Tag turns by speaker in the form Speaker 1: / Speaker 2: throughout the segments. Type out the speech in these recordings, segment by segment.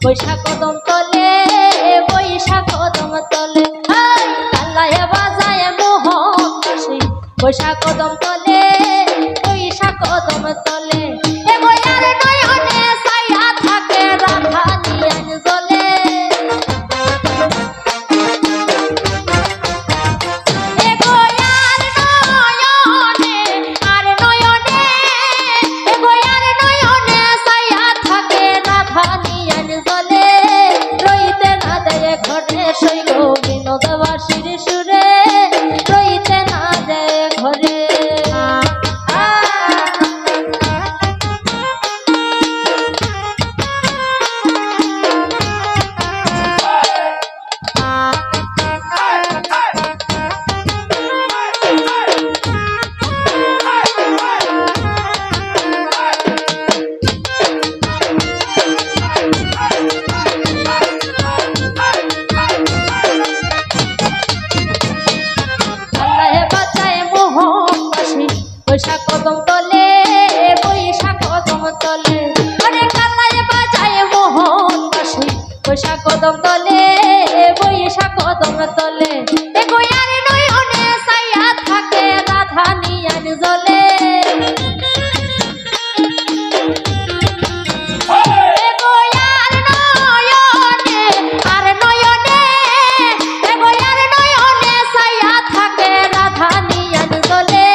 Speaker 1: বৈশাখ কদম তলে বৈশাখ কদম তলে কাল্লায় বাজায় মোহন বাঁশি বৈশাখ কদম তলে বৈশাখ কদম তলে এ বয়ার নয়নে ছায়া থাকে রাধা নিয়ান জ্বলে এ বয়ার নয়নে আর নয়নে এ বয়ার নয়নে ছায়া থাকে রাধা নিয়ান জ্বলে রইতে না দেয় ঘরে শৈল বিনোদ বাঁশির সুরে রইতে না দেয় ঘরে বৈশাখ কদম তলে বৈশাখ কদম তলে আরে কাল্লায় বাজায় মোহন বাঁশি বৈশাখ কদম তলে বৈশাখ কদম তলে এ বয়ার নয়নে ছায়া থাকে রাধা নিয়ান জ্বলে এ বয়ার নয়নে আর নয়নে এ বয়ার নয়নে ছায়া থাকে রাধা নিয়ান জ্বলে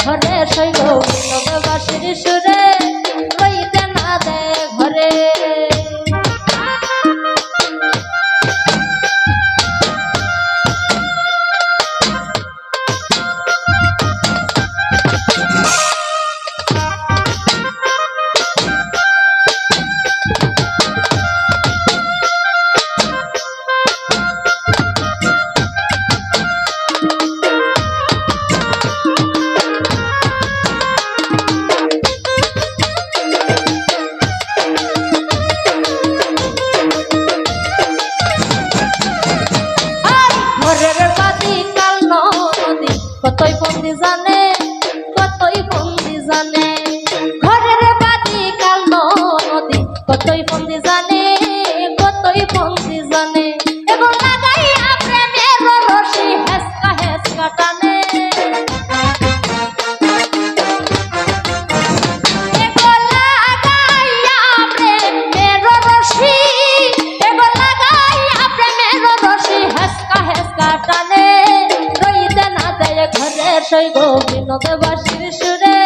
Speaker 1: ঘরে শৈল বিনোদ বাঁশির সুরে রইতে না দেয় ঘরে কতই বন্দি জানে কতই বন্দি জানে ঘরের বাদি কাল নদী কতই বন্দি জানে কতই বন্দি জানে এবং লাগাইয়া প্রেমের রশি হেসকা হেসকা টানে শৈল বিনোদ বাঁশির সুরে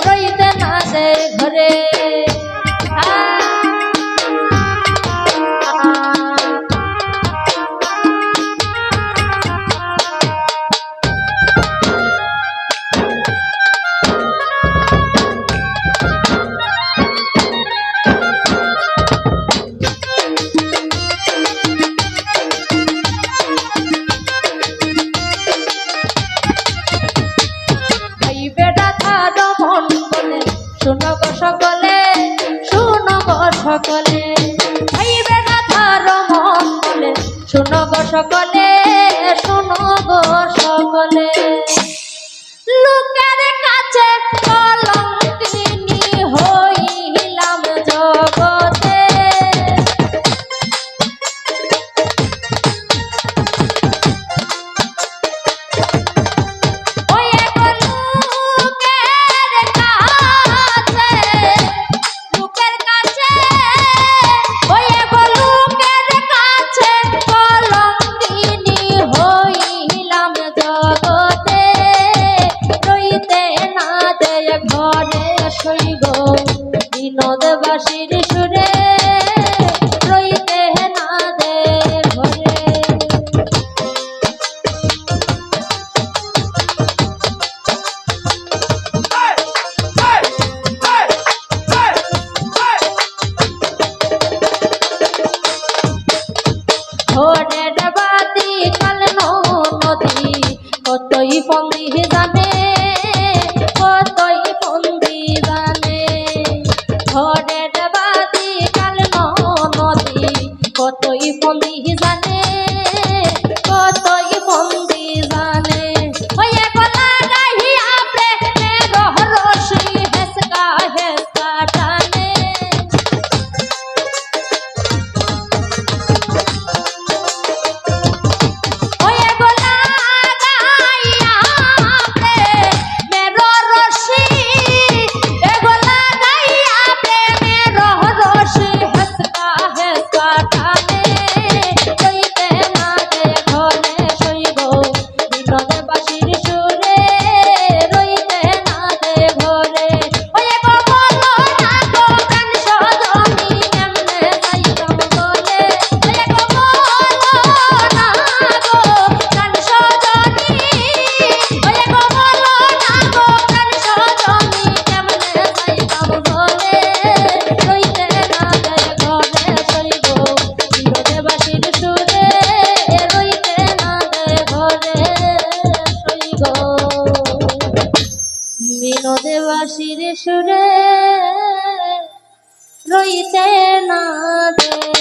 Speaker 1: রইতে না দেয় ঘরে শুনো গো সকলে শুনো গো সকলে ভাইবে গাথার মন বলে শুনো গো সকলে শুনো গো সকলে লোকের কাছে কলঙ্কিনী হইলাম জগতে বিনোদ বাঁশির সুরে রইতে না দেয় ঘরে ঘরের বাদি কাল নদী কতই বন্দি জানে কতই বন্দি জানে ঘরের বাদি কাল নদী কতই বন্দি জানে কতই বন্দি জানে ওয়ে গলা গাহিয়া প্রেমের রশি হেসকা হেসকা টানে সুরে রইতে না দে।